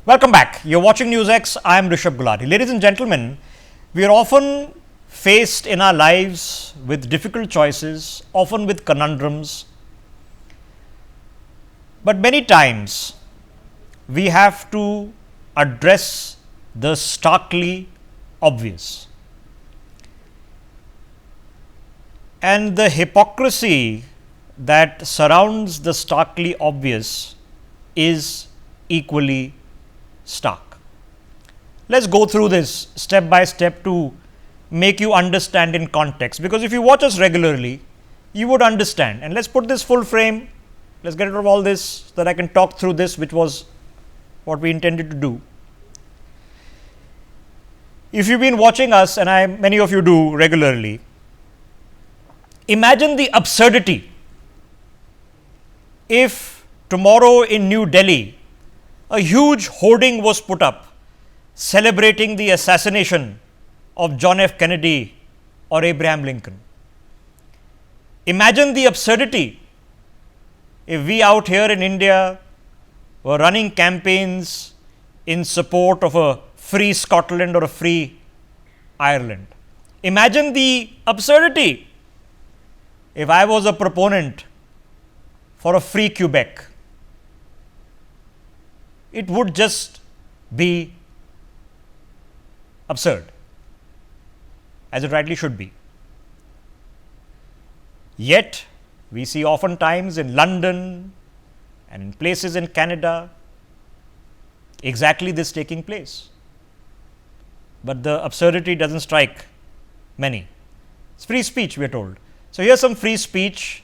Welcome back. You're watching NewsX. I am Rishabh Gulati. Ladies and gentlemen, we are often faced in our lives with difficult choices, often with conundrums. But many times we have to address the starkly obvious. And the hypocrisy that surrounds the starkly obvious is equally stark. Let's go through this step by step to make you understand in context, because if you watch us regularly, you would understand. And let's put this full frame. Let's get rid of all this so that I can talk through this, which was what we intended to do. If you've been watching us, and many of you do regularly, imagine the absurdity if tomorrow in New Delhi a huge hoarding was put up celebrating the assassination of John F. Kennedy or Abraham Lincoln. Imagine the absurdity if we out here in India were running campaigns in support of a free Scotland or a free Ireland. Imagine the absurdity if I was a proponent for a free Quebec. It would just be absurd, as it rightly should be. Yet, we see oftentimes in London and in places in Canada exactly this taking place. But the absurdity doesn't strike many. It's free speech, we are told. So, here's some free speech,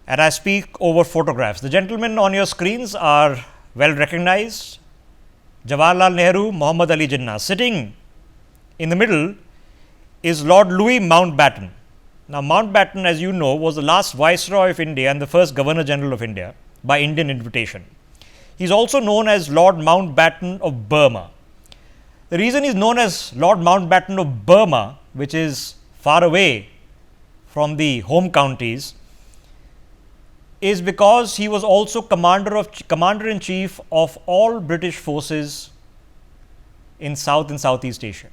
and I speak over photographs. The gentlemen on your screens are well recognized. Jawaharlal Nehru, Muhammad Ali Jinnah. Sitting in the middle is Lord Louis Mountbatten. Now, Mountbatten, as you know, was the last Viceroy of India and the first Governor General of India by Indian invitation. He is also known as Lord Mountbatten of Burma. The reason he is known as Lord Mountbatten of Burma, which is far away from the home counties, is because he was also commander-in-chief of all British forces in South and Southeast Asia.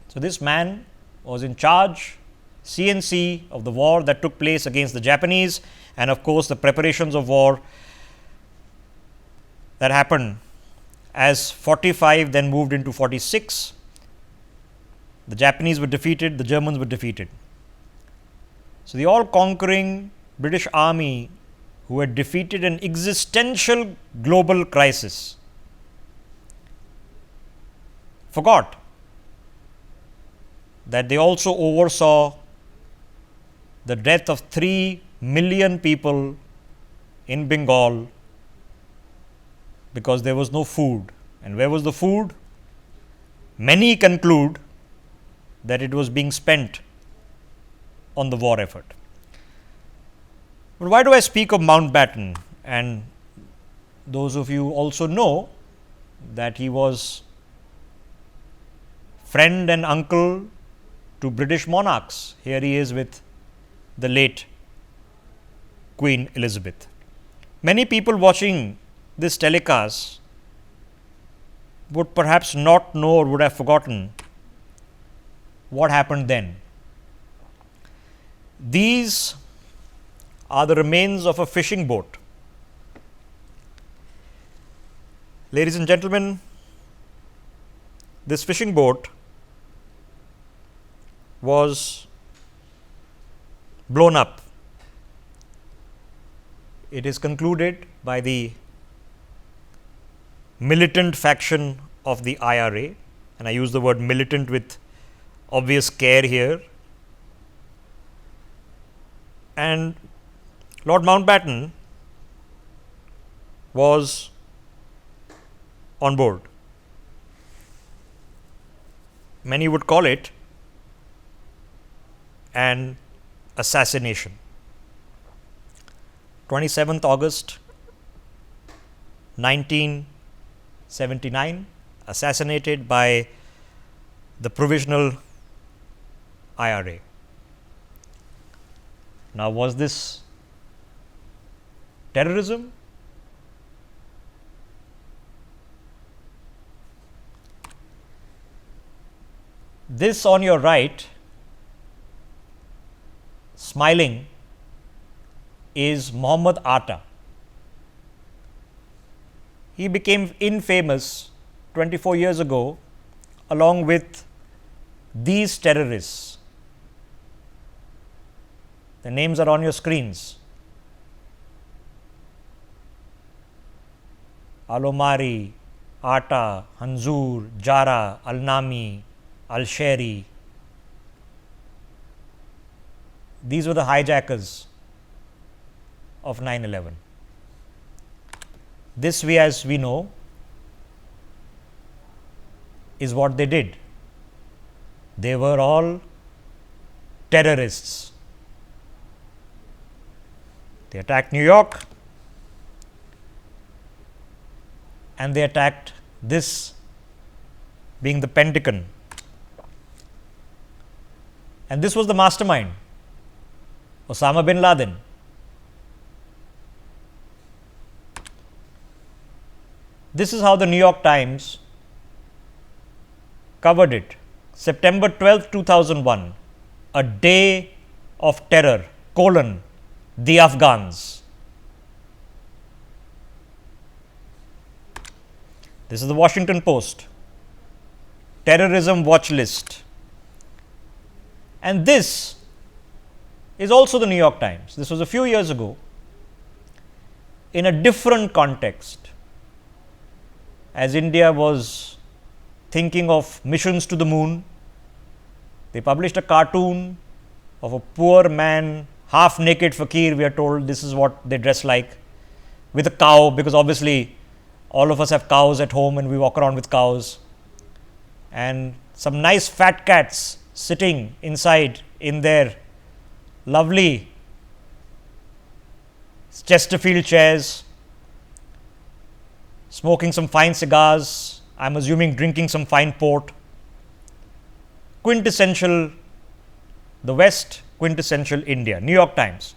So, this man was in charge, CNC, of the war that took place against the Japanese, and of course, the preparations of war that happened as 45 then moved into 46. The Japanese were defeated, the Germans were defeated. So, the all-conquering British army, who had defeated an existential global crisis, forgot that they also oversaw the death of 3 million people in Bengal because there was no food. And where was the food? Many conclude that it was being spent on the war effort. But why do I speak of Mountbatten? And those of you also know that he was friend and uncle to British monarchs. Here he is with the late Queen Elizabeth. Many people watching this telecast would perhaps not know or would have forgotten what happened then. These are the remains of a fishing boat. Ladies and gentlemen, this fishing boat was blown up. It is concluded by the militant faction of the IRA, and I use the word militant with obvious care here. And Lord Mountbatten was on board. Many would call it an assassination. 27th August 1979, assassinated by the Provisional IRA. Now, was this terrorism? This on your right, smiling, is Muhammad Atta. He became infamous 24 years ago along with these terrorists. The names are on your screens. Alomari, Atta, Hanzoor, Jara, Al-Nami, Al-Sheri. These were the hijackers of 9/11. This, as we know, is what they did. They were all terrorists. They attacked New York and they attacked this being the Pentagon. And this was the mastermind, Osama bin Laden. This is how the New York Times covered it. September 12, 2001, a day of terror, the Afghans. This is the Washington Post, terrorism watch list. And this is also the New York Times. This was a few years ago in a different context, as India was thinking of missions to the moon. They published a cartoon of a poor man, half naked fakir, we are told this is what they dress like, with a cow, because obviously all of us have cows at home and we walk around with cows, and some nice fat cats sitting inside in their lovely Chesterfield chairs, smoking some fine cigars, I'm assuming drinking some fine port. Quintessential, the West, quintessential India. New York Times.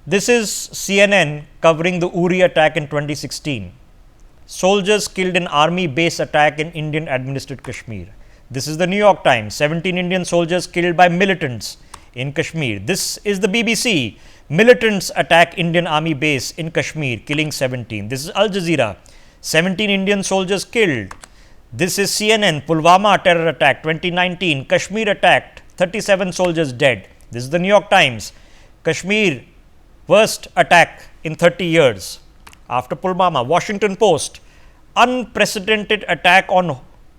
This is CNN covering the Uri attack in 2016. Soldiers killed in army base attack in Indian administered Kashmir. This is the New York Times. 17 Indian soldiers killed by militants in Kashmir. This is the BBC. Militants attack Indian army base in Kashmir, killing 17. This is Al Jazeera. 17 Indian soldiers killed. This is CNN. Pulwama terror attack 2019. Kashmir attacked, 37 soldiers dead. This is the New York Times. Kashmir, worst attack in 30 years after Pulwama. Washington Post. Unprecedented attack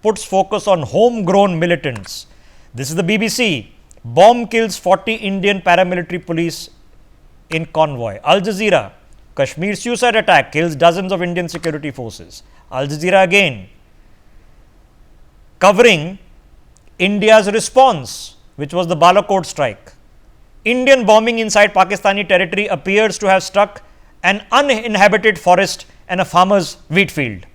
puts focus on homegrown militants. This is the BBC. Bomb kills 40 Indian paramilitary police in convoy. Al Jazeera. Kashmir suicide attack kills dozens of Indian security forces. Al Jazeera again, covering India's response, which was the Balakot strike. Indian bombing inside Pakistani territory appears to have struck an uninhabited forest and a farmer's wheat field.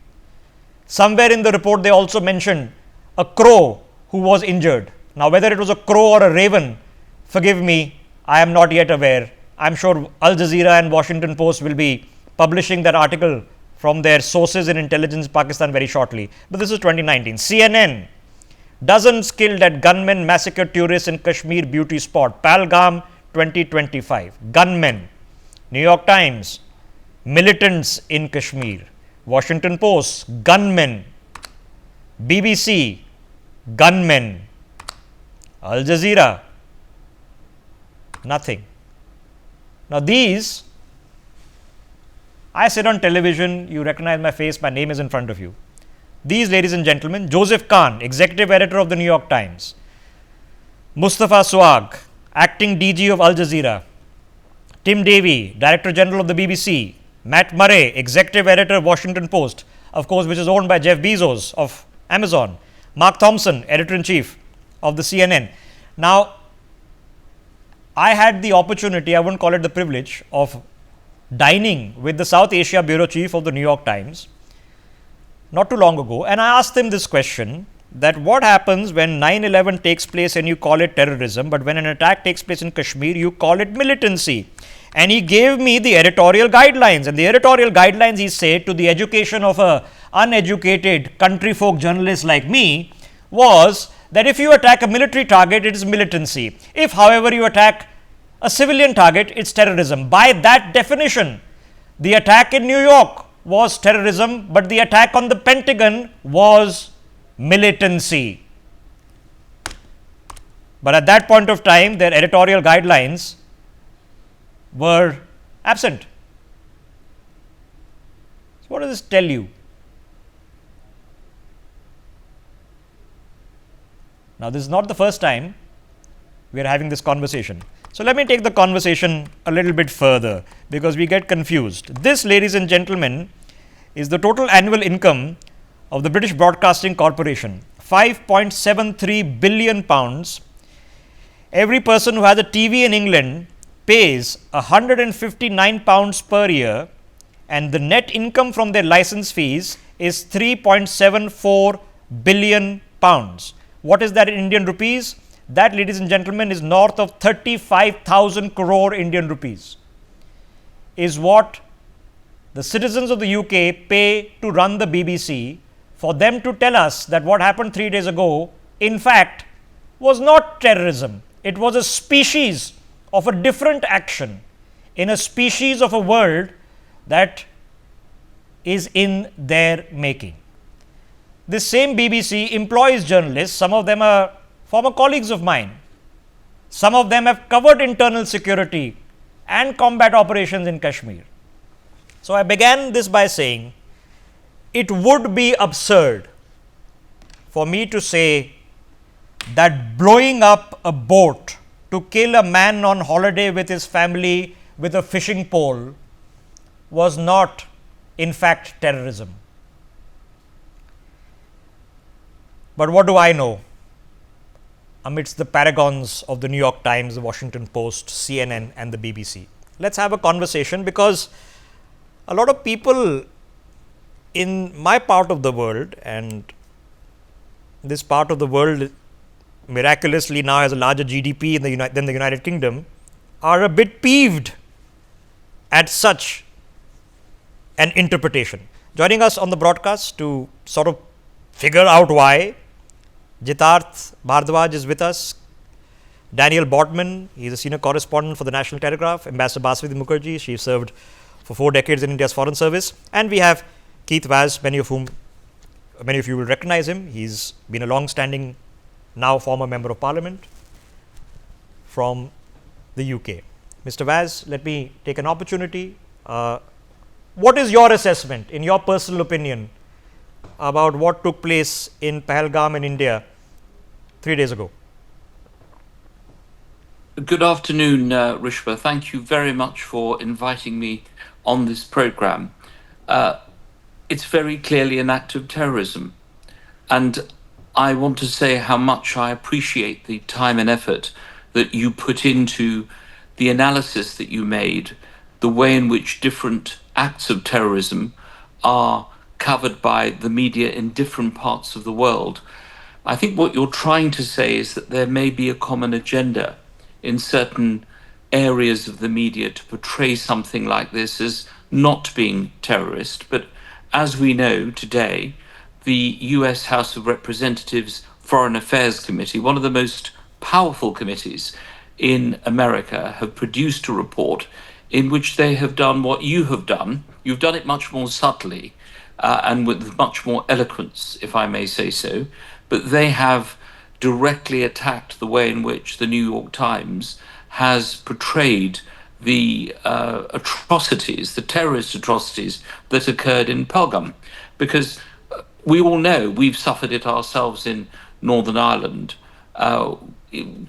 Somewhere in the report they also mentioned a crow who was injured. Now whether it was a crow or a raven, forgive me, I am not yet aware. I am sure Al Jazeera and Washington Post will be publishing that article from their sources in intelligence Pakistan very shortly. But this is 2019. CNN. Dozens killed at gunmen massacre tourists in Kashmir beauty spot. Pahalgam 2025. Gunmen. New York Times. Militants in Kashmir. Washington Post. Gunmen. BBC. Gunmen. Al Jazeera. Nothing. Now these, I sit on television, you recognize my face, my name is in front of you. These, ladies and gentlemen, Joseph Khan, executive editor of the New York Times, Mustafa Swag, acting DG of Al Jazeera, Tim Davie, director general of the BBC, Matt Murray, executive editor of Washington Post, of course, which is owned by Jeff Bezos of Amazon, Mark Thompson, editor in chief of the CNN. Now, I had the opportunity, I wouldn't call it the privilege, of dining with the South Asia bureau chief of the New York Times not too long ago, and I asked him this question, that what happens when 9/11 takes place and you call it terrorism, but when an attack takes place in Kashmir, you call it militancy. And he gave me the editorial guidelines. And the editorial guidelines, he said, to the education of a uneducated country folk journalist like me was that if you attack a military target, it is militancy. If, however, you attack a civilian target, it's terrorism. By that definition, the attack in New York was terrorism, but the attack on the Pentagon was militancy. But at that point of time, their editorial guidelines were absent. So what does this tell you? Now, this is not the first time we are having this conversation. So, let me take the conversation a little bit further, because we get confused. This, ladies and gentlemen, is the total annual income of the British Broadcasting Corporation, 5.73 billion pounds. Every person who has a TV in England pays 159 pounds per year, and the net income from their license fees is 3.74 billion pounds. What is that in Indian rupees? That, ladies and gentlemen, is north of 35,000 crore Indian rupees, is what the citizens of the UK pay to run the BBC, for them to tell us that what happened 3 days ago, in fact, was not terrorism. It was a species of a different action in a species of a world that is in their making. This same BBC employs journalists. Some of them are former colleagues of mine. Some of them have covered internal security and combat operations in Kashmir. So, I began this by saying it would be absurd for me to say that blowing up a boat to kill a man on holiday with his family with a fishing pole was not, in fact, terrorism. But what do I know amidst the paragons of the New York Times, the Washington Post, CNN and the BBC? Let's have a conversation, because a lot of people in my part of the world, and this part of the world miraculously now has a larger GDP than the United Kingdom, are a bit peeved at such an interpretation. Joining us on the broadcast to sort of figure out why, Jitarth Bhardwaj is with us, Daniel Bodman, he is a senior correspondent for the National Telegraph, Ambassador Baswati Mukherjee, she served for 4 decades in India's foreign service, and we have Keith Vaz, many of you will recognize him. He's been a long-standing, now former member of parliament from the UK. Mr. Vaz, let me take an opportunity. What is your assessment, in your personal opinion, about what took place in Pahalgam in India 3 days ago? Good afternoon, Rishwa. Thank you very much for inviting me on this program. It's very clearly an act of terrorism, and I want to say how much I appreciate the time and effort that you put into the analysis that you made, the way in which different acts of terrorism are covered by the media in different parts of the world. I think what you're trying to say is that there may be a common agenda in certain areas of the media to portray something like this as not being terrorist. But as we know today, the US House of Representatives Foreign Affairs Committee, one of the most powerful committees in America, have produced a report in which they have done what you have done. You've done it much more subtly and with much more eloquence, if I may say so, but they have directly attacked the way in which the New York Times has portrayed the atrocities, the terrorist atrocities that occurred in Pahalgam. Because we all know, we've suffered it ourselves in Northern Ireland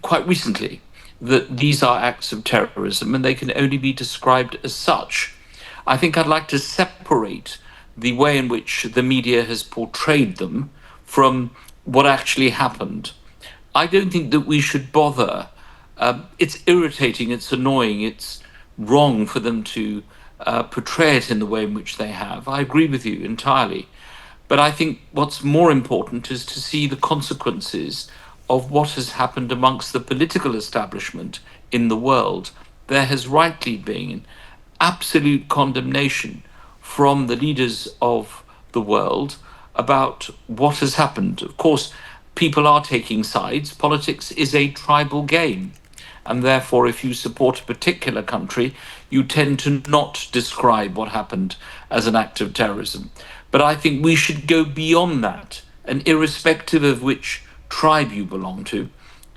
quite recently, that these are acts of terrorism and they can only be described as such. I think I'd like to separate the way in which the media has portrayed them from what actually happened. I don't think that we should bother. It's irritating, it's annoying, it's wrong for them to portray it in the way in which they have. I agree with you entirely. But I think what's more important is to see the consequences of what has happened amongst the political establishment in the world. there has rightly been absolute condemnation from the leaders of the world about what has happened. Of course, people are taking sides. Politics is a tribal game. And therefore, if you support a particular country, you tend to not describe what happened as an act of terrorism. But I think we should go beyond that. And irrespective of which tribe you belong to,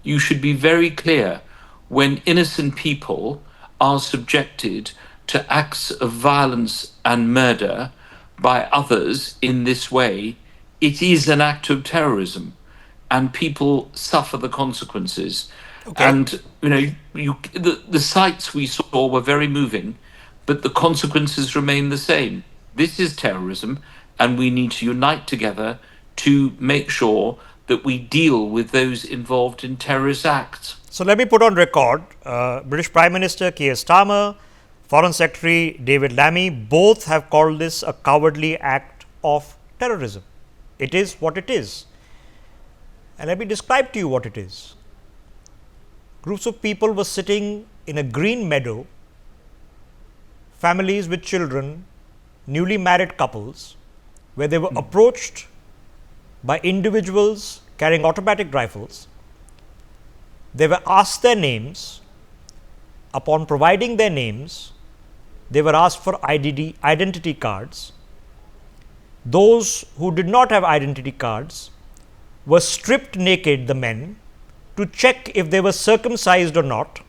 you should be very clear when innocent people are subjected to acts of violence and murder by others in this way, it is an act of terrorism, and people suffer the consequences. Okay. And the sights we saw were very moving, but the consequences remain the same. This is terrorism, and we need to unite together to make sure that we deal with those involved in terrorist acts. So let me put on record, British Prime Minister Keir Starmer, Foreign Secretary David Lammy, both have called this a cowardly act of terrorism. It is what it is. And let me describe to you what it is. Groups of people were sitting in a green meadow, families with children, newly married couples, where they were approached by individuals carrying automatic rifles. They were asked their names. Upon providing their names, they were asked for identity cards. Those who did not have identity cards were stripped naked, the men, to check if they were circumcised or not,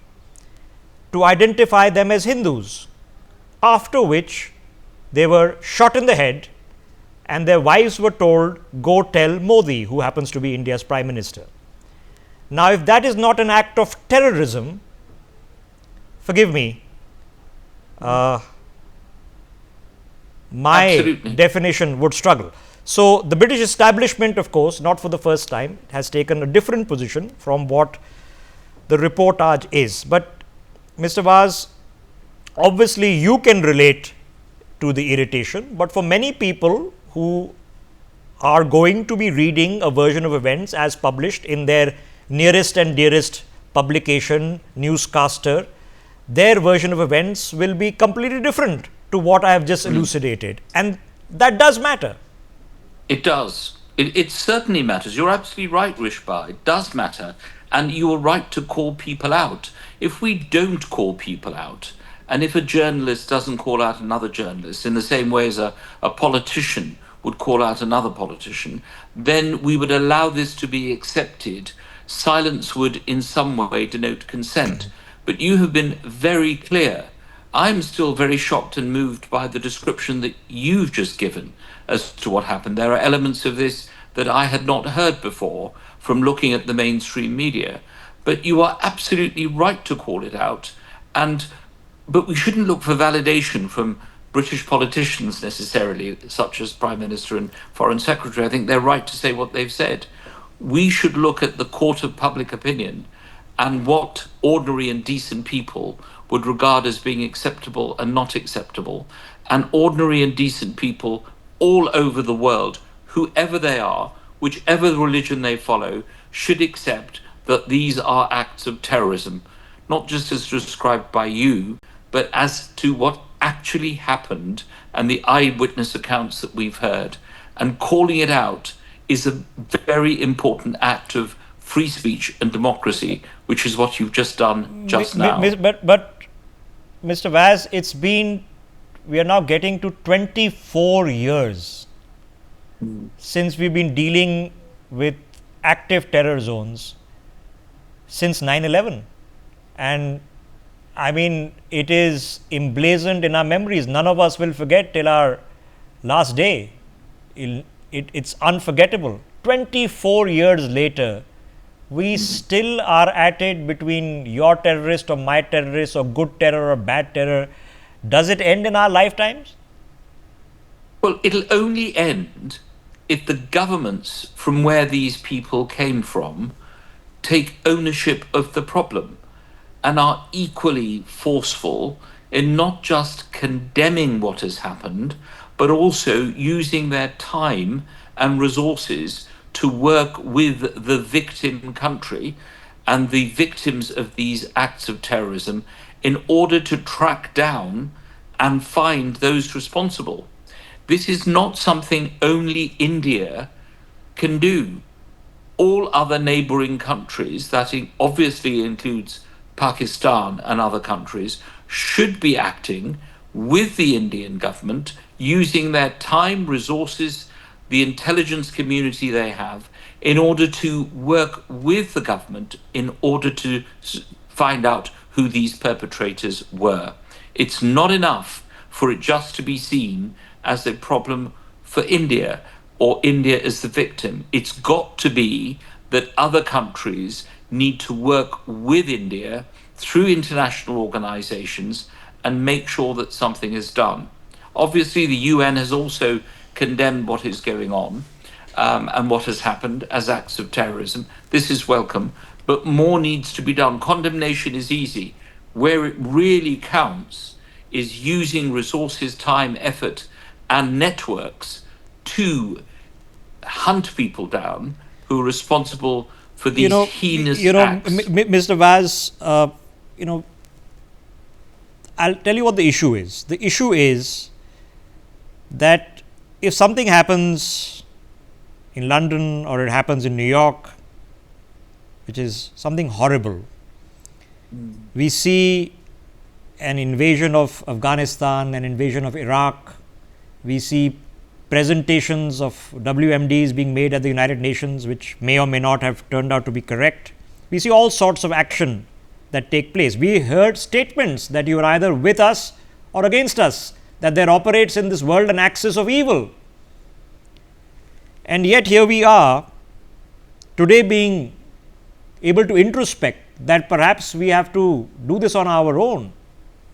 to identify them as Hindus, after which they were shot in the head and their wives were told, go tell Modi, who happens to be India's Prime Minister. Now, if that is not an act of terrorism, forgive me, my Absolutely. definition would struggle. So, the British establishment, of course, not for the first time, has taken a different position from what the reportage is. But Mr. Vaz, obviously you can relate to the irritation, but for many people who are going to be reading a version of events as published in their nearest and dearest publication, newscaster, their version of events will be completely different to what I have just elucidated. And that does matter. It does. It certainly matters. You're absolutely right, Rishba. It does matter. And you are right to call people out. If we don't call people out, and if a journalist doesn't call out another journalist in the same way as a politician would call out another politician, then we would allow this to be accepted. Silence would in some way denote consent. But you have been very clear. I'm still very shocked and moved by the description that you've just given as to what happened. There are elements of this that I had not heard before from looking at the mainstream media. But you are absolutely right to call it out. But we shouldn't look for validation from British politicians necessarily, such as Prime Minister and Foreign Secretary. I think they're right to say what they've said. We should look at the court of public opinion and what ordinary and decent people would regard as being acceptable and not acceptable. And ordinary and decent people all over the world, whoever they are, whichever religion they follow, should accept that these are acts of terrorism, not just as described by you, but as to what actually happened and the eyewitness accounts that we've heard. And calling it out is a very important act of free speech and democracy, which is what you've just done just now. But Mr. Vaz, we are now getting to 24 years since we've been dealing with active terror zones since 9/11. And I mean, it is emblazoned in our memories. None of us will forget till our last day. It's unforgettable. 24 years later, we still are at it between your terrorist or my terrorist or good terror or bad terror. Does it end in our lifetimes? Well, it'll only end if the governments from where these people came from take ownership of the problem and are equally forceful in not just condemning what has happened, but also using their time and resources to work with the victim country and the victims of these acts of terrorism in order to track down and find those responsible. This is not something only India can do. All other neighboring countries, that obviously includes Pakistan and other countries, should be acting with the Indian government, using their time, resources, the intelligence community they have, in order to work with the government in order to find out who these perpetrators were. It's not enough for it just to be seen as a problem for India or India as the victim. It's got to be that other countries need to work with India through international organizations and make sure that something is done. Obviously, the UN has also condemned what is going on and what has happened as acts of terrorism. This is welcome, but more needs to be done. Condemnation is easy. Where it really counts is using resources, time, effort, and networks to hunt people down who are responsible for these heinous acts. Mr. Vaz, I'll tell you what the issue is. The issue is that if something happens in London or it happens in New York, which is something horrible, we see an invasion of Afghanistan, an invasion of Iraq, we see presentations of WMDs being made at the United Nations, which may or may not have turned out to be correct. We see all sorts of action that take place. We heard statements that you are either with us or against us, that there operates in this world an axis of evil. And yet here we are today being able to introspect that perhaps we have to do this on our own.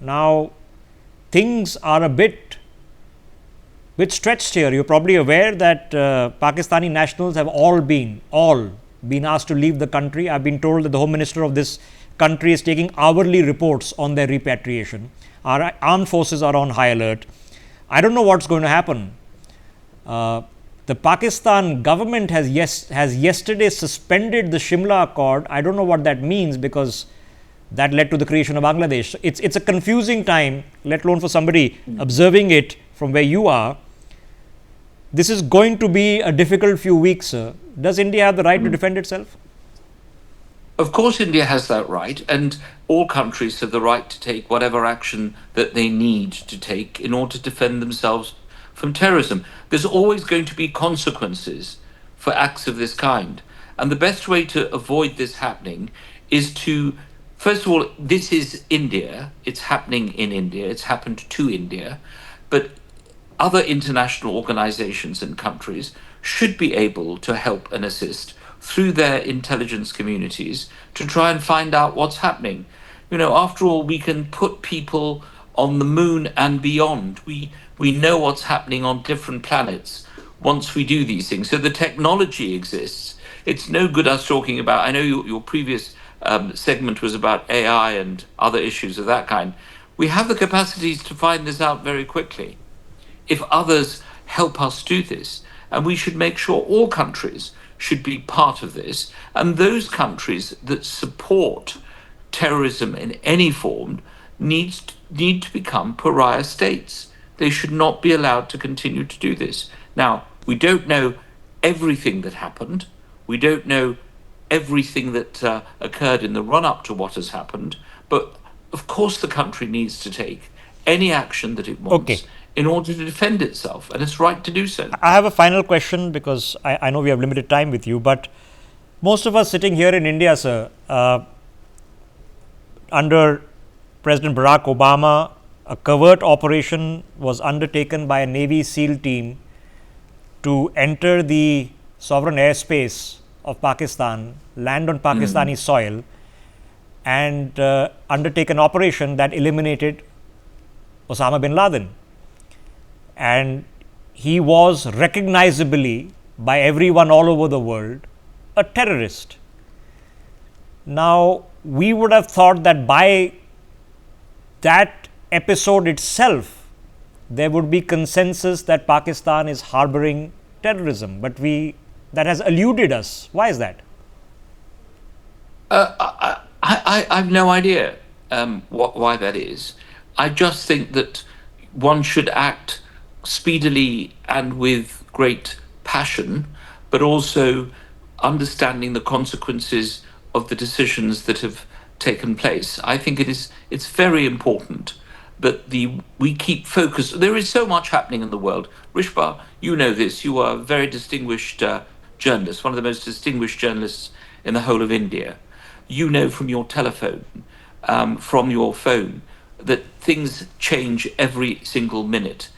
Now, things are a bit stretched here. You're probably aware that Pakistani nationals have all been asked to leave the country. I've been told that the Home Minister of this country is taking hourly reports on their repatriation. Our armed forces are on high alert. I don't know what's going to happen. The Pakistan government has yesterday suspended the Shimla Accord. I don't know what that means, because that led to the creation of Bangladesh. It's a confusing time, let alone for somebody observing it from where you are. This is going to be a difficult few weeks, sir. Does India have the right to defend itself? Of course, India has that right, and all countries have the right to take whatever action that they need to take in order to defend themselves from terrorism. There's always going to be consequences for acts of this kind. And the best way to avoid this happening is to, first of all, this is India. It's happening in India. It's happened to India. But other international organizations and countries should be able to help and assist through their intelligence communities to try and find out what's happening. After all, we can put people on the moon and beyond. We know what's happening on different planets once we do these things. So the technology exists. It's no good us talking about, I know your previous segment was about AI and other issues of that kind. We have the capacities to find this out very quickly if others help us do this. And we should make sure all countries should be part of this. And those countries that support terrorism in any form need to become pariah states. They should not be allowed to continue to do this. Now, we don't know everything that happened. We don't know everything that occurred in the run-up to what has happened. But of course the country needs to take any action that it wants in order to defend itself, and it's right to do so. I have a final question, because I know we have limited time with you, but most of us sitting here in India, sir, under President Barack Obama, a covert operation was undertaken by a Navy SEAL team to enter the sovereign airspace of Pakistan, land on Pakistani soil, and undertake an operation that eliminated Osama bin Laden. And he was recognizably, by everyone all over the world, a terrorist. Now, we would have thought that by that episode itself, there would be consensus that Pakistan is harboring terrorism, but that has eluded us. Why is that? I have no idea. why that is. I just think that one should act speedily and with great passion, but also understanding the consequences of the decisions that have taken place. I think it's very important that we keep focused. There is so much happening in the world. Rishba, you know this. You are a very distinguished journalist, one of the most distinguished journalists in the whole of India. You know from your telephone, from your phone, that things change every single minute.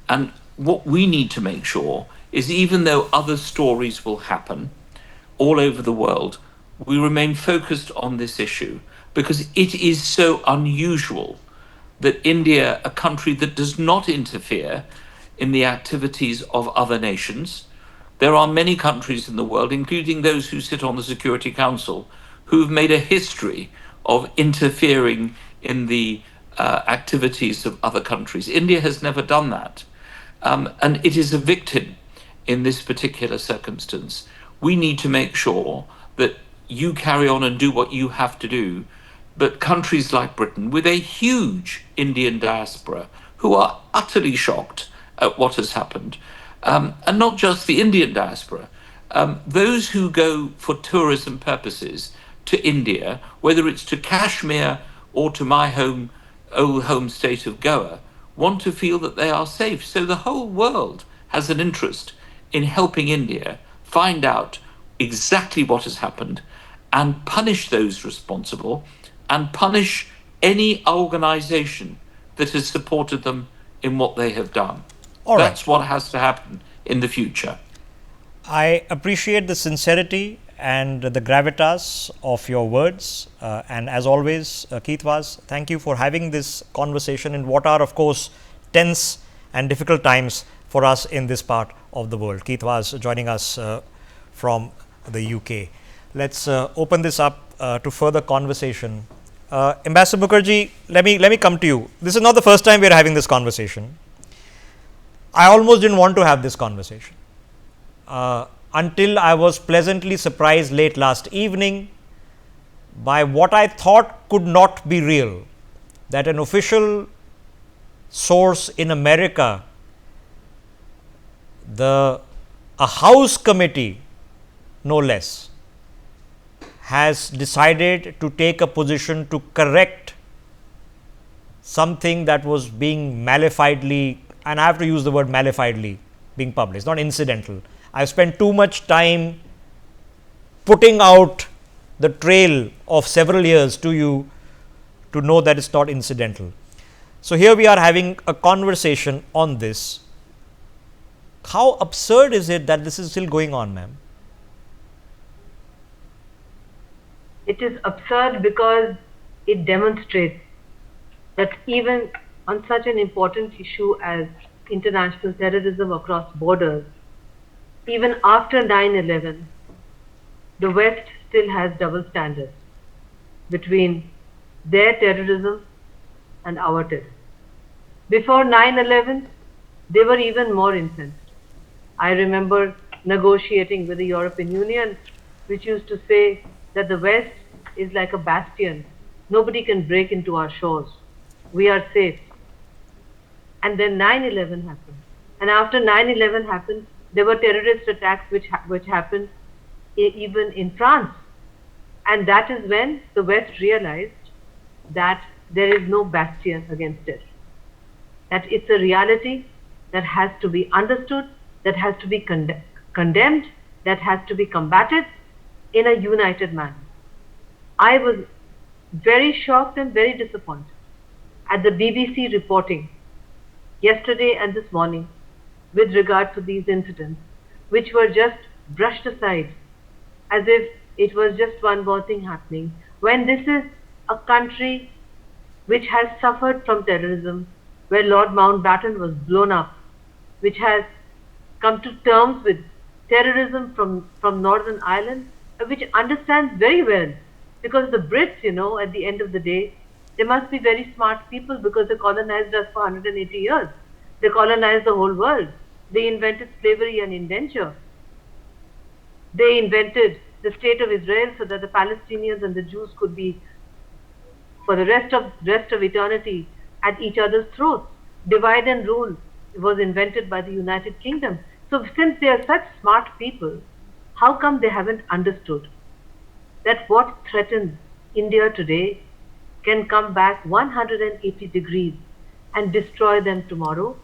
And what we need to make sure is, even though other stories will happen all over the world, we remain focused on this issue, because it is so unusual that India, a country that does not interfere in the activities of other nations — there are many countries in the world, including those who sit on the Security Council, who've made a history of interfering in the activities of other countries. India has never done that. And it is a victim in this particular circumstance. We need to make sure that you carry on and do what you have to do. But countries like Britain, with a huge Indian diaspora, who are utterly shocked at what has happened, and not just the Indian diaspora, those who go for tourism purposes to India, whether it's to Kashmir or to my old home state of Goa, want to feel that they are safe. So the whole world has an interest in helping India find out exactly what has happened and punish those responsible, and punish any organization that has supported them in what they have done. All right. That's what has to happen in the future. I appreciate the sincerity and the gravitas of your words. And as always, Keithwas, thank you for having this conversation in what are, of course, tense and difficult times for us in this part of the world. Keithwas joining us from the UK. Let's open this up to further conversation. Ambassador Mukherjee, let me come to you. This is not the first time we are having this conversation. I almost didn't want to have this conversation until I was pleasantly surprised late last evening by what I thought could not be real, that an official source in America, a House committee no less, has decided to take a position to correct something that was being malifiedly, and I have to use the word malifiedly, being published, not incidental. I've spent too much time putting out the trail of several years to you to know that it's not incidental. So here we are having a conversation on this. How absurd is it that this is still going on, ma'am? It is absurd because it demonstrates that even on such an important issue as international terrorism across borders, even after 9/11, the West still has double standards between their terrorism and our terrorism. Before 9/11, they were even more incensed. I remember negotiating with the European Union, which used to say that the West is like a bastion. Nobody can break into our shores. We are safe. And then 9/11 happened. And after 9/11 happened, there were terrorist attacks which happened even in France. And that is when the West realized that there is no bastion against it. That it's a reality that has to be understood, that has to be condemned, that has to be combated in a united manner. I was very shocked and very disappointed at the BBC reporting yesterday and this morning with regard to these incidents, which were just brushed aside as if it was just one more thing happening, when this is a country which has suffered from terrorism, where Lord Mountbatten was blown up, which has come to terms with terrorism from Northern Ireland, which understands very well, because the Brits, at the end of the day, they must be very smart people, because they colonized us for 180 years. They colonized the whole world. They invented slavery and indenture. They invented the state of Israel so that the Palestinians and the Jews could be for the rest of eternity at each other's throats. Divide and rule was invented by the United Kingdom. So since they are such smart people, how come they haven't understood that what threatens India today can come back 180 degrees and destroy them tomorrow?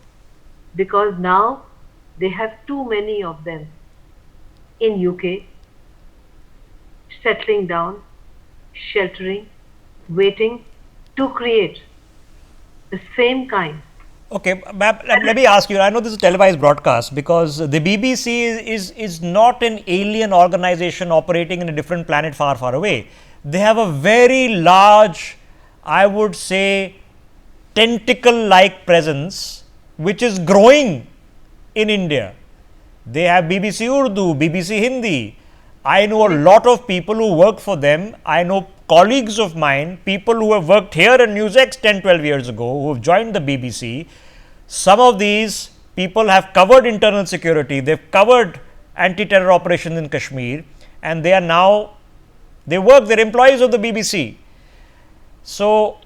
Because now they have too many of them in UK, settling down, sheltering, waiting to create the same kind. Okay, let me ask you. I know this is a televised broadcast because the BBC is not an alien organization operating in a different planet far, far away. They have a very large, I would say, tentacle-like presence which is growing in India. They have BBC Urdu, BBC Hindi. I know a lot of people who work for them. I know colleagues of mine, people who have worked here in NewsX 10, 12 years ago, who have joined the BBC. Some of these people have covered internal security, they've covered anti-terror operations in Kashmir, and they are now, they're employees of the BBC. So,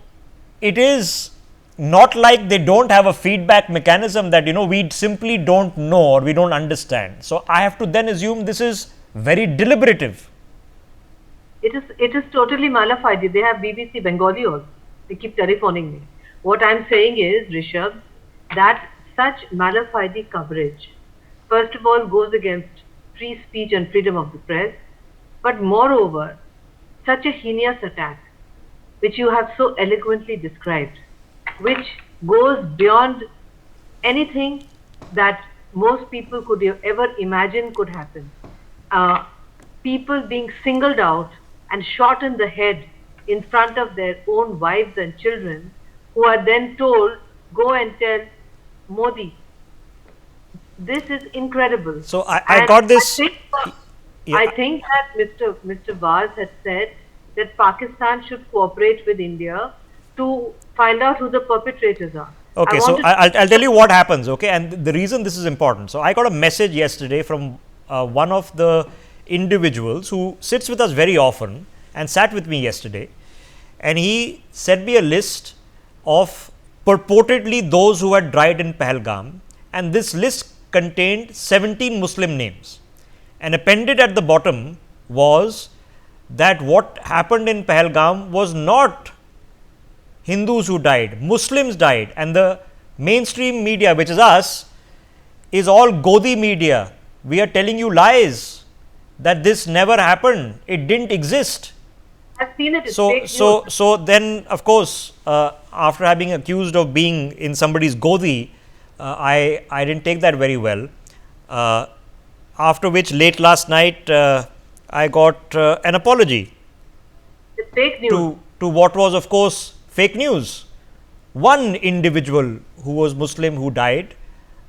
it is not like they don't have a feedback mechanism that, we simply don't know or we don't understand. So, I have to then assume this is very deliberative. It is totally malafied. They have BBC Bengali also. They keep telephoning me. What I'm saying is, Rishabh, that such malafied coverage, first of all, goes against free speech and freedom of the press, but moreover, such a heinous attack, which you have so eloquently described, which goes beyond anything that most people could ever imagine could happen. People being singled out and shot in the head in front of their own wives and children, who are then told, go and tell Modi. This is incredible. So I got this. I think that Mr. Vaz had said that Pakistan should cooperate with India to find out who the perpetrators are. Okay, so I'll tell you what happens, okay, and the reason this is important. So I got a message yesterday from one of the individuals who sits with us very often and sat with me yesterday, and he sent me a list of purportedly those who had died in Pahalgam, and this list contained 17 Muslim names, and appended at the bottom was that what happened in Pahalgam was not Hindus who died, Muslims died, and the mainstream media, which is us, is all Godi media. We are telling you lies that this never happened, it didn't exist. I've seen it. So then, of course, after having accused of being in somebody's Godi, I didn't take that very well. After which, late last night, I got an apology. It's fake news. To what was, of course, fake news. One individual who was Muslim who died,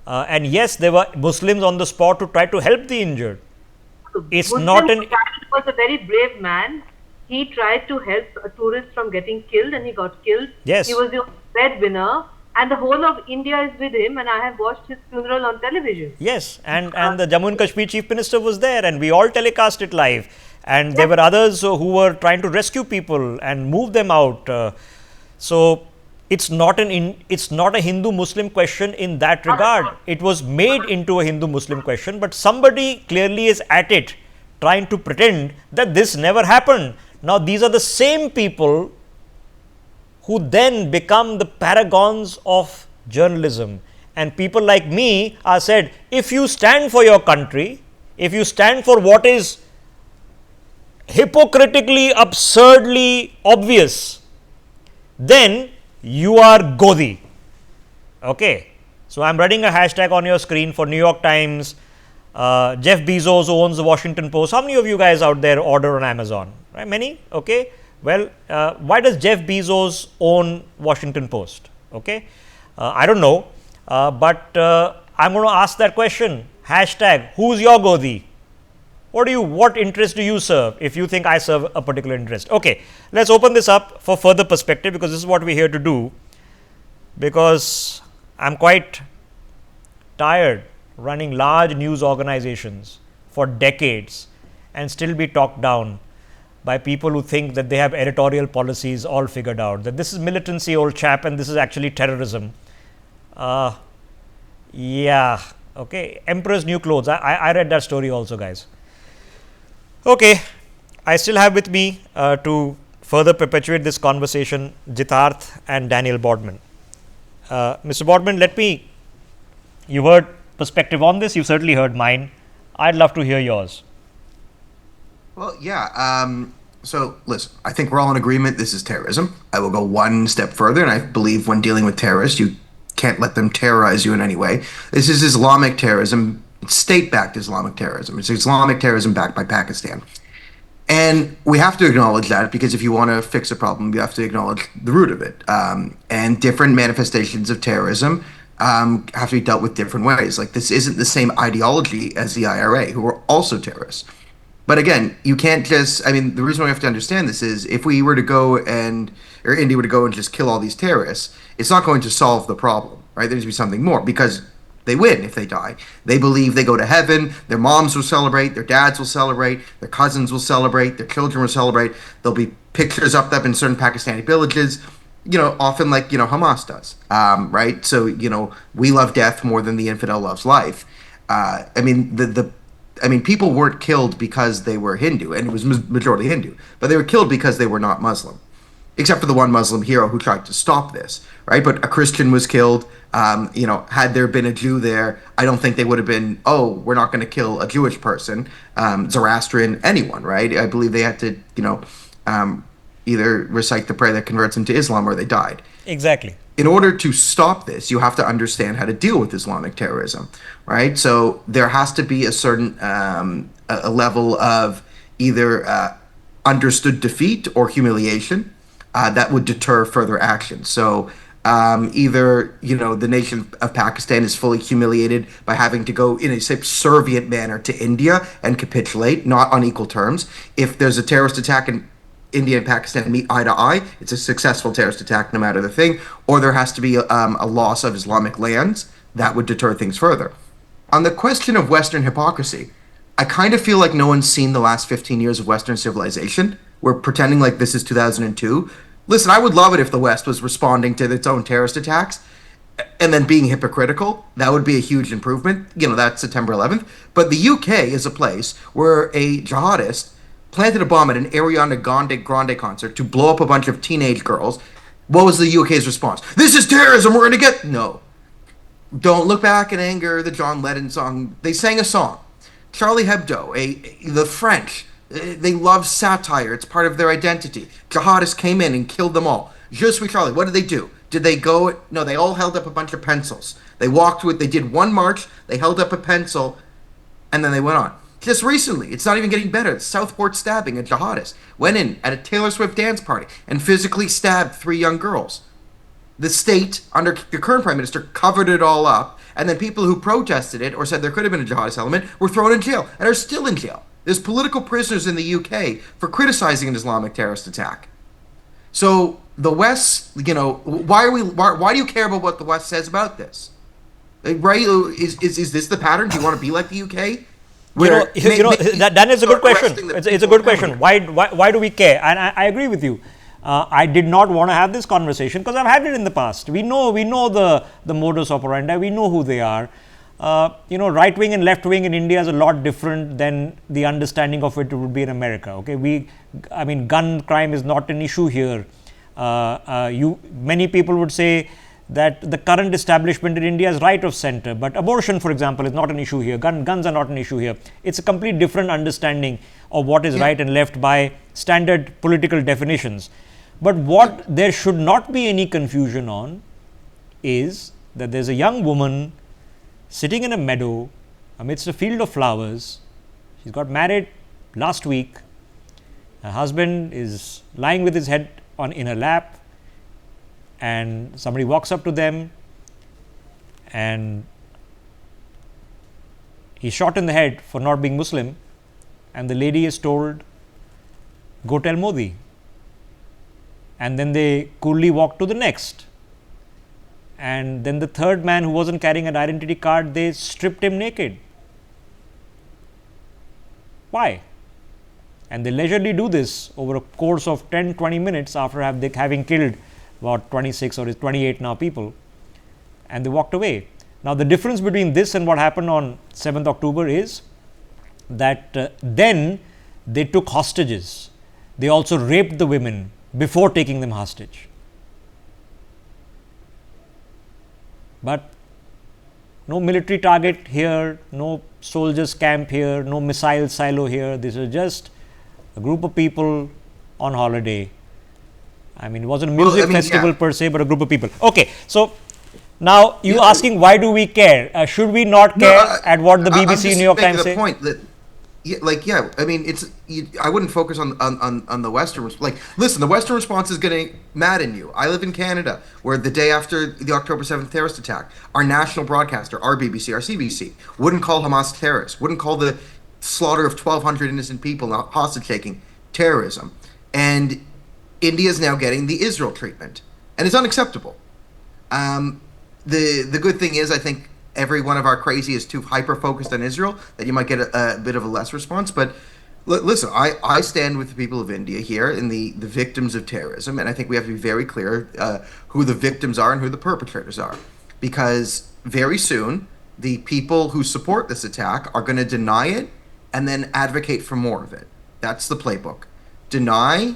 and yes, there were Muslims on the spot to try to help the injured. It's Muslim not an. was a very brave man. He tried to help a tourist from getting killed, and he got killed. Yes. He was the breadwinner, and the whole of India is with him, and I have watched his funeral on television. Yes, and the Jammu and Kashmir Chief Minister was there, and we all telecast it live. And there were others who were trying to rescue people and move them out. So it's not a Hindu-Muslim question in that regard. It was made into a Hindu-Muslim question, but somebody clearly is at it, trying to pretend that this never happened. Now, these are the same people who then become the paragons of journalism, and people like me are said, if you stand for your country, if you stand for what is hypocritically, absurdly obvious, then you are Godi. Okay. So, I am running a hashtag on your screen for New York Times, Jeff Bezos, who owns the Washington Post. How many of you guys out there order on Amazon? Right? Many? Okay. Well, why does Jeff Bezos own Washington Post? Okay. I don't know, but I am going to ask that question. Hashtag, who's your Godi? What interest do you serve if you think I serve a particular interest? Okay, let's open this up for further perspective, because this is what we're here to do, because I'm quite tired running large news organizations for decades and still be talked down by people who think that they have editorial policies all figured out, that this is militancy, old chap, and this is actually terrorism. Yeah, okay. Emperor's New Clothes. I read that story also, guys. Okay, I still have with me to further perpetuate this conversation Jitarth and Daniel Bodman. Mr. Bodman, you heard perspective on this, you certainly heard mine. I'd love to hear yours. Well, yeah. So, listen, I think we're all in agreement this is terrorism. I will go one step further, and I believe when dealing with terrorists, you can't let them terrorize you in any way. This is Islamic terrorism. It's state-backed Islamic terrorism. It's Islamic terrorism backed by Pakistan. And we have to acknowledge that, because if you want to fix a problem, you have to acknowledge the root of it. And different manifestations of terrorism have to be dealt with different ways. Like, this isn't the same ideology as the IRA, who are also terrorists. But again, you can't just, the reason why we have to understand this is if we were to go or India were to go and just kill all these terrorists, it's not going to solve the problem, right? There needs to be something more, because they win if they die. They believe they go to heaven, their moms will celebrate, their dads will celebrate, their cousins will celebrate, their children will celebrate. There'll be pictures up in certain Pakistani villages, often like, Hamas does, right? So, we love death more than the infidel loves life. People weren't killed because they were Hindu, and it was majority Hindu, but they were killed because they were not Muslim, except for the one Muslim hero who tried to stop this, right? But a Christian was killed. Had there been a Jew there, I don't think they would have been, we're not going to kill a Jewish person, Zoroastrian, anyone, right? I believe they had to, either recite the prayer that converts them to Islam or they died. Exactly. In order to stop this, you have to understand how to deal with Islamic terrorism, right? So there has to be a certain a level of either understood defeat or humiliation that would deter further action. So either, the nation of Pakistan is fully humiliated by having to go in a subservient manner to India and capitulate, not on equal terms. If there's a terrorist attack in India and Pakistan meet eye to eye, it's a successful terrorist attack no matter the thing, or there has to be a loss of Islamic lands that would deter things further. On the question of Western hypocrisy, I kind of feel like no one's seen the last 15 years of Western civilization. We're pretending like this is 2002. Listen, I would love it if the West was responding to its own terrorist attacks and then being hypocritical. That would be a huge improvement. That's September 11th. But the UK is a place where a jihadist planted a bomb at an Ariana Grande concert to blow up a bunch of teenage girls. What was the UK's response? This is terrorism, we're going to get... No. Don't look back in anger, the John Lennon song. They sang a song. Charlie Hebdo, the French, they love satire. It's part of their identity. Jihadists came in and killed them all. Je suis Charlie. What did they do? Did they go... No, they all held up a bunch of pencils. They did one march, they held up a pencil, and then they went on. Just recently, it's not even getting better. Southport stabbing, a jihadist went in at a Taylor Swift dance party and physically stabbed 3 young girls. The state, under the current prime minister, covered it all up, and then people who protested it or said there could have been a jihadist element were thrown in jail and are still in jail. There's political prisoners in the UK for criticizing an Islamic terrorist attack. So the West, why do you care about what the West says about this? Right? Is this the pattern? Do you want to be like the UK? That is a good question. It's a good question. Why do we care? And I agree with you. I did not want to have this conversation because I've had it in the past. We know the modus operandi. We know who they are. Right wing and left wing in India is a lot different than the understanding of it would be in America. Okay, gun crime is not an issue here. Many people would say that the current establishment in India is right of center, but abortion, for example, is not an issue here. Guns are not an issue here. It's a complete different understanding of what is right and left by standard political definitions. But what there should not be any confusion on is that there's a young woman sitting in a meadow amidst a field of flowers. She's got married last week. Her husband is lying with his head in her lap, and somebody walks up to them and he's shot in the head for not being Muslim, and the lady is told, go tell Modi. And then they coolly walk to the next. And then the third man who wasn't carrying an identity card, they stripped him naked. Why? And they leisurely do this over a course of 10-20 minutes after having killed about 26 or 28 now people, and they walked away. Now, the difference between this and what happened on 7th October is that then they took hostages. They also raped the women before taking them hostage. But no military target here, no soldiers camp here, no missile silo here. This is just a group of people on holiday. I mean, it wasn't a music festival per se, but a group of people. Okay, so now you asking why do we care? Should we not care at what the BBC, New York Times say? Point that, I mean, I wouldn't focus on the Western. Like, listen, the Western response is getting mad in you. I live in Canada, where the day after the October 7th terrorist attack, our national broadcaster, our BBC, our CBC, wouldn't call Hamas terrorists, wouldn't call the slaughter of 1,200 innocent people, hostage taking, terrorism. And India is now getting the Israel treatment, and it's unacceptable. The good thing is, I think every one of our crazy is too hyper focused on Israel that you might get a bit of a less response. But listen, I stand with the people of India here and the victims of terrorism, and I think we have to be very clear who the victims are and who the perpetrators are, because very soon the people who support this attack are going to deny it and then advocate for more of it. That's the playbook: deny,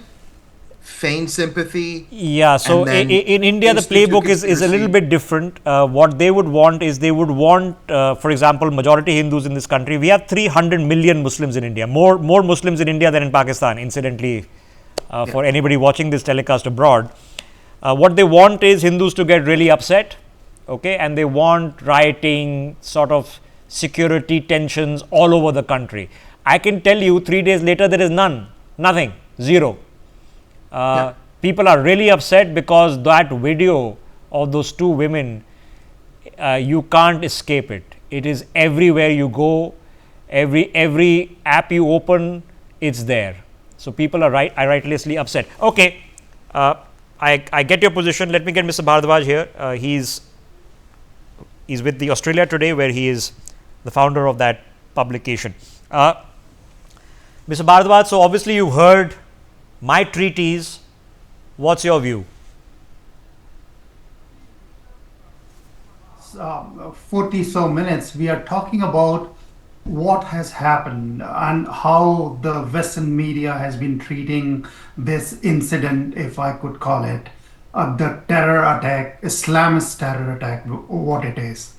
feign sympathy. Yeah, so in India, the playbook is a little bit different. What they would want is for example, majority Hindus in this country. We have 300 million Muslims in India, more Muslims in India than in Pakistan, incidentally, for anybody watching this telecast abroad. What they want is Hindus to get really upset, okay, and they want rioting, sort of security tensions all over the country. I can tell you 3 days later, there is nothing, zero. People are really upset because that video of those two women, you can't escape it. It is everywhere you go, every app you open, it's there. So people are rightly upset. Okay, I get your position. Let me get Mr. Bhardwaj here. He's with the Australia Today, where he is the founder of that publication. Mr. Bhardwaj, so obviously you've heard my treatise. What's your view? 40 so minutes, we are talking about what has happened and how the Western media has been treating this incident, if I could call it, the terror attack, Islamist terror attack, what it is.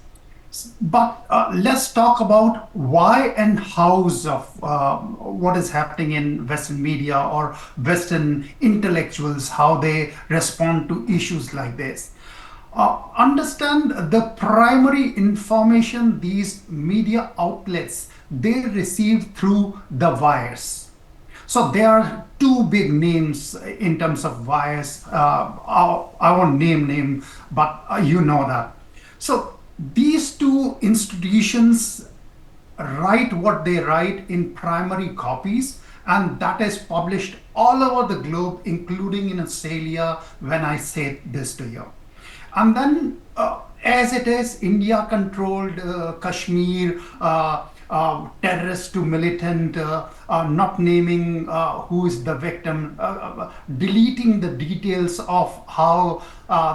But let's talk about why and hows of what is happening in Western media or Western intellectuals, how they respond to issues like this. Understand the primary information these media outlets, they receive through the wires. So there are two big names in terms of wires. I won't name, but you know that. So these two institutions write what they write in primary copies, and that is published all over the globe, including in Australia, when I say this to you. And then, as it is, India controlled Kashmir, terrorist to militant, not naming who is the victim, deleting the details of how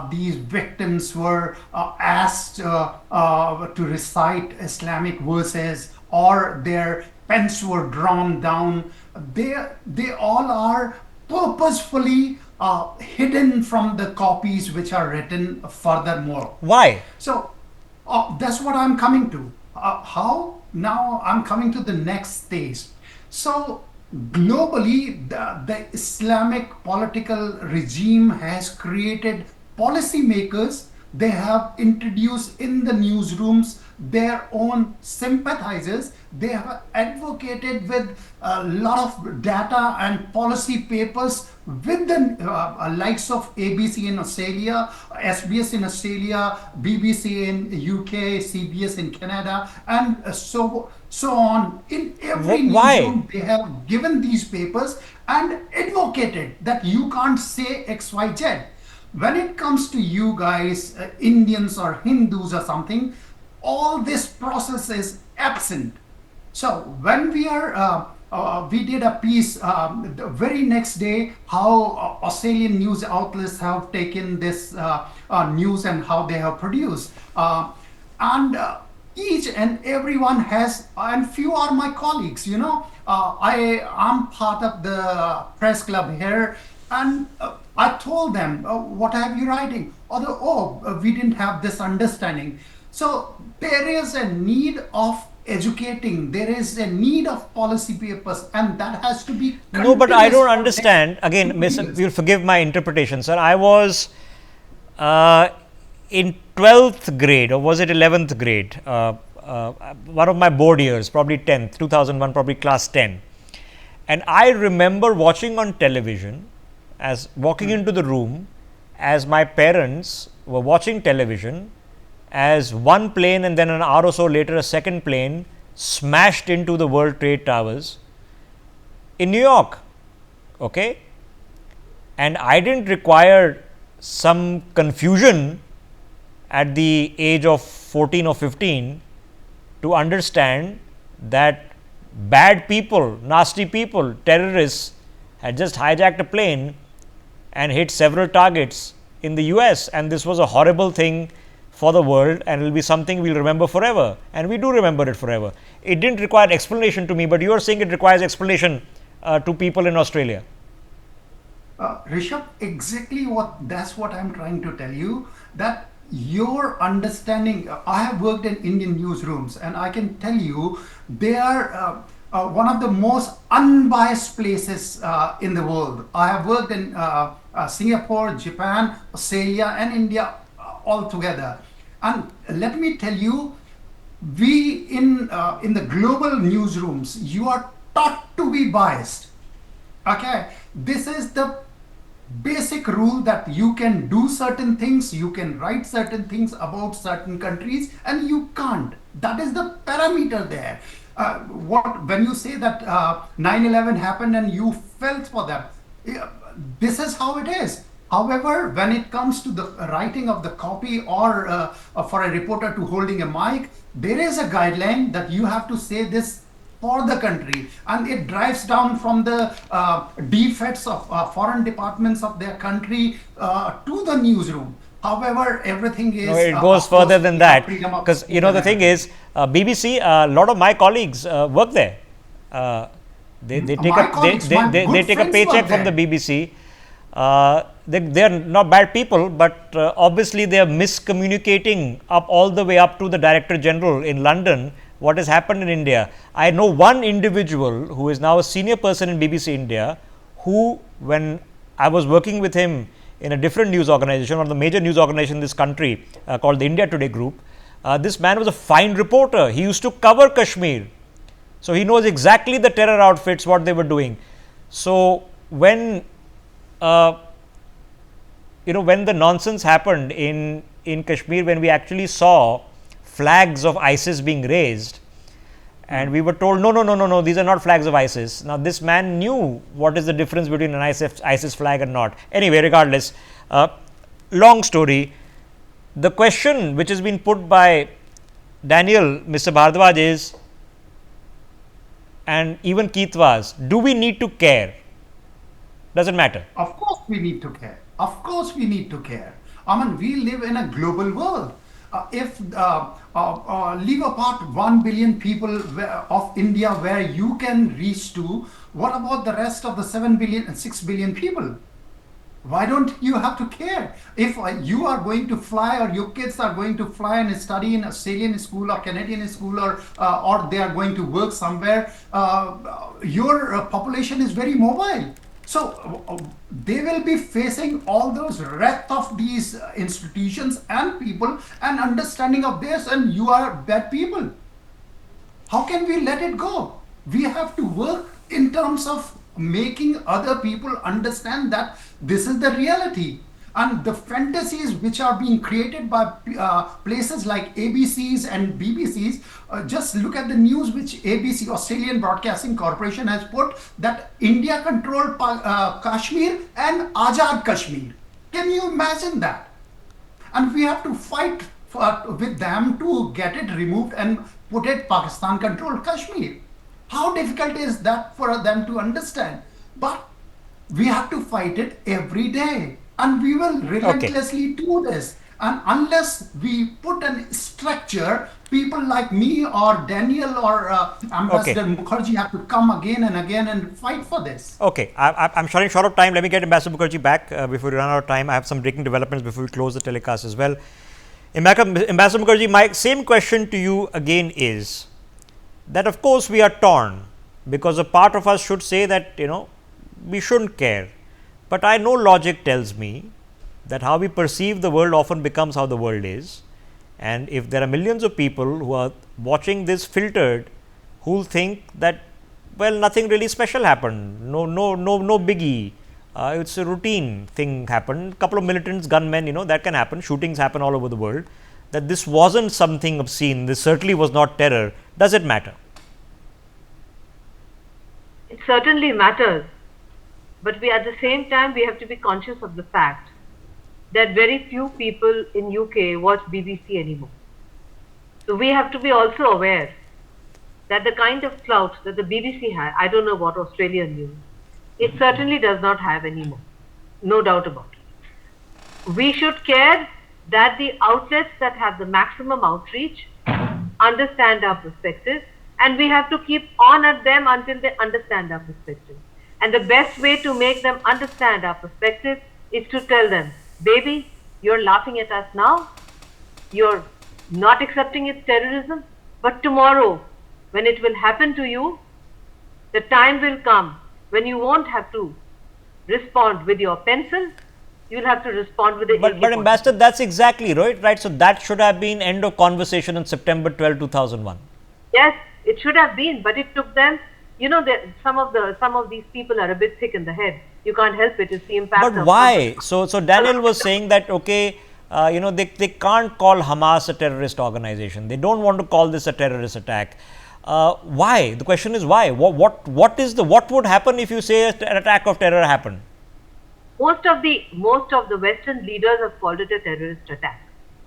these victims were asked to recite Islamic verses, or their pens were drawn down. They all are purposefully hidden from the copies which are written furthermore. Why? So that's what I'm coming to. How? Now I'm coming to the next stage. So globally, the Islamic political regime has created policymakers. They have introduced in the newsrooms their own sympathizers. They have advocated with a lot of data and policy papers with the likes of ABC in Australia, SBS in Australia, BBC in UK, CBS in Canada, and so on. In every newsroom, they have given these papers and advocated that you can't say XYZ. When it comes to you guys, Indians or Hindus or something, all this process is absent. So when we are we did a piece the very next day how Australian news outlets have taken this news and how they have produced. And each and everyone has, and few are my colleagues, I am part of the press club here, and I told them, what have you writing? We didn't have this understanding. So there is a need of educating, there is a need of policy papers, and that has to be No, but I continuous don't for understand. next Again, 2 miss, years. you'll forgive my interpretation, sir. I was in 12th grade, or was it 11th grade? One of my board years, probably 10th, 2001, probably class 10. And I remember watching on television, as walking into the room, as my parents were watching television, as one plane and then an hour or so later, a second plane smashed into the World Trade Towers in New York. Okay? And I didn't require some confusion at the age of 14 or 15 to understand that bad people, nasty people, terrorists had just hijacked a plane and hit several targets in the US, and this was a horrible thing for the world, and it will be something we'll remember forever, and we do remember it forever. It didn't require explanation to me, but you are saying it requires explanation to people in Australia. Rishabh, exactly that's what I'm trying to tell you, that your understanding, I have worked in Indian newsrooms, and I can tell you they are one of the most unbiased places in the world. I have worked in Singapore, Japan, Australia, and India all together. And let me tell you, we in the global newsrooms, you are taught to be biased. Okay, this is the basic rule that you can do certain things, you can write certain things about certain countries, and you can't. That is the parameter there. What when you say that 9/11 happened and you felt for them, this is how it is. However, when it comes to the writing of the copy or for a reporter to holding a mic, there is a guideline that you have to say this for the country, and it drives down from the defects of foreign departments of their country to the newsroom. However, everything is No, it goes of further course, than that, freedom of because speech the and thing everything. is, BBC, a lot of my colleagues work there. Uh, they take My a colleagues, they, my they, they good take a friends paycheck work from the there. BBC. They are not bad people, but obviously they are miscommunicating up all the way up to the Director General in London what has happened in India. I know one individual who is now a senior person in BBC India, who, when I was working with him in a different news organization, one of the major news organizations in this country called the India Today Group, this man was a fine reporter. He used to cover Kashmir. So he knows exactly the terror outfits, what they were doing. So when when the nonsense happened in Kashmir, when we actually saw flags of ISIS being raised, and we were told, no, these are not flags of ISIS. Now, this man knew what is the difference between an ISIS flag and not. Anyway, regardless, long story. The question which has been put by Daniel, Mr. Bhardwaj, is, and even Keith was, do we need to care? Doesn't matter. Of course, we need to care. Of course, we need to care. I mean, we live in a global world. If leave apart 1 billion people of India where you can reach to, what about the rest of the 7 billion and 6 billion people? Why don't you have to care? If you are going to fly, or your kids are going to fly and study in Australian school or Canadian school, or they are going to work somewhere, your population is very mobile. So they will be facing all those wrath of these institutions and people and understanding of this, and you are bad people. How can we let it go? We have to work in terms of making other people understand that this is the reality. And the fantasies which are being created by places like ABCs and BBCs, just look at the news which ABC, Australian Broadcasting Corporation, has put, that India controlled Kashmir and Azad Kashmir. Can you imagine that? And we have to fight with them to get it removed and put it Pakistan controlled Kashmir. How difficult is that for them to understand? But we have to fight it every day, and we will Okay. relentlessly do this. And unless we put a structure, people like me or Daniel or Okay. Ambassador Mukherjee have to come again and again and fight for this. Okay, I'm running short of time. Let me get Ambassador Mukherjee back before we run out of time. I have some breaking developments before we close the telecast as well. Ambassador Mukherjee, my same question to you again is that of course we are torn, because a part of us should say that we shouldn't care, but I know logic tells me that how we perceive the world often becomes how the world is, and if there are millions of people who are watching this filtered, who will think that well, nothing really special happened, no biggie, it's a routine thing happened, couple of militants, gunmen, that can happen, shootings happen all over the world, that this wasn't something obscene, this certainly was not terror. Does it matter? It certainly matters, but we at the same time we have to be conscious of the fact that very few people in UK watch BBC anymore. So we have to be also aware that the kind of clout that the BBC had, I don't know about Australian news, it certainly does not have anymore. No doubt about it. We should care that the outlets that have the maximum outreach understand our perspective, and we have to keep on at them until they understand our perspective. And the best way to make them understand our perspective is to tell them, baby, you're laughing at us now, you're not accepting it's terrorism, but tomorrow, when it will happen to you, the time will come when you won't have to respond with your pencil, you'll have to respond with the But Ambassador, that's exactly right. So that should have been end of conversation on September 12, 2001. Yes, it should have been, but it took them. Some of these people are a bit thick in the head. You can't help it. It's the impact. But why? So Daniel was saying that okay, they can't call Hamas a terrorist organization. They don't want to call this a terrorist attack. Why? The question is why? What would happen if you say an attack of terror happened? Most of the Western leaders have called it a terrorist attack.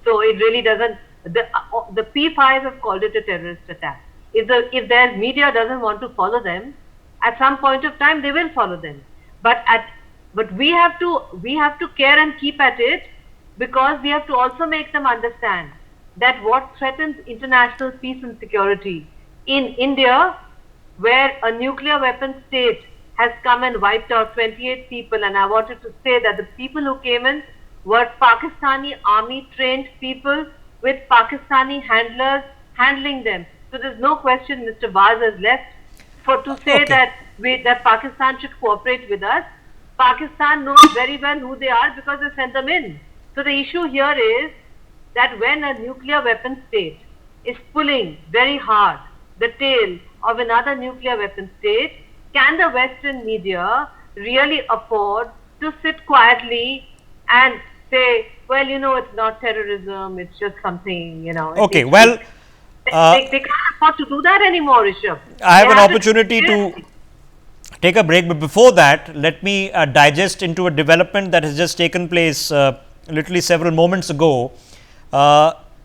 So it really doesn't. The P5 have called it a terrorist attack. If their media doesn't want to follow them, at some point of time they will follow them. But we have to care and keep at it, because we have to also make them understand that what threatens international peace and security in India, where a nuclear weapon state has come and wiped out 28 people, and I wanted to say that the people who came in were Pakistani army trained people with Pakistani handlers handling them. So there's no question Mr. Baz has left to say that Pakistan should cooperate with us. Pakistan knows very well who they are because they sent them in. So the issue here is that when a nuclear weapon state is pulling very hard the tail of another nuclear weapon state, can the Western media really afford to sit quietly and say, well, it's not terrorism, it's just something, Okay, well, they can't afford to do that anymore, Rishabh. I have an opportunity to take a break, but before that, let me digest into a development that has just taken place literally several moments ago.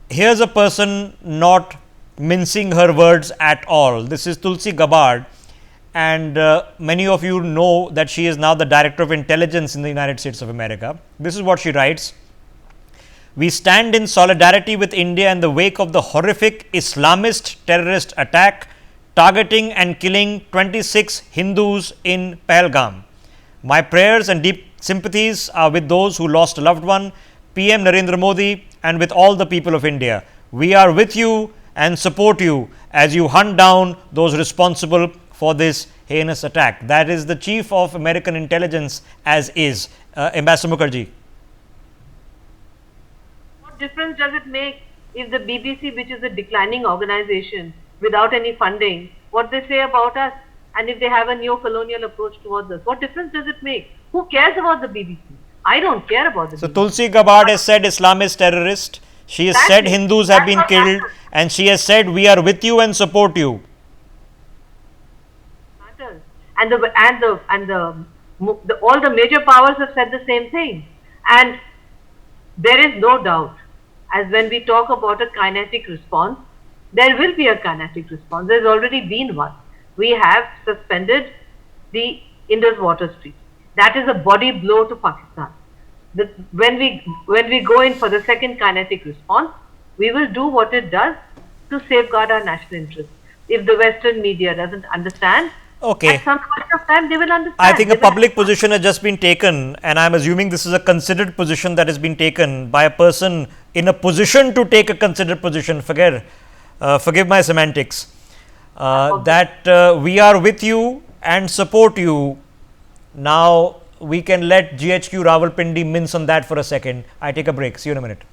Here's a person not mincing her words at all. This is Tulsi Gabbard, and many of you know that she is now the Director of Intelligence in the United States of America. This is what she writes. We stand in solidarity with India in the wake of the horrific Islamist terrorist attack targeting and killing 26 Hindus in Pahalgam. My prayers and deep sympathies are with those who lost a loved one, PM Narendra Modi, and with all the people of India. We are with you and support you as you hunt down those responsible for this heinous attack. That is the Chief of American Intelligence as is. Ambassador Mukherjee. What difference does it make if the BBC, which is a declining organization without any funding, what they say about us, and if they have a neo-colonial approach towards us? What difference does it make? Who cares about the BBC? I don't care about the BBC. So Tulsi Gabbard has said Islamist terrorist. She has said Hindus have been killed, and she has said we are with you and support you. Matters. And all the major powers have said the same thing. And there is no doubt, as when we talk about a kinetic response, there will be a kinetic response. There's already been one. we have suspended the Indus water street. That is a body blow to Pakistan. When we go in for the second kinetic response, we will do what it does to safeguard our national interests. If the Western media doesn't understand, Okay. at some point of time they will understand. I think They a will public position has just been taken, and I'm assuming this is a considered position that has been taken by a person in a position to take a considered position. Forgive my semantics. That we are with you and support you. Now we can let GHQ Rawalpindi mince on that for a second. I take a break. See you in a minute.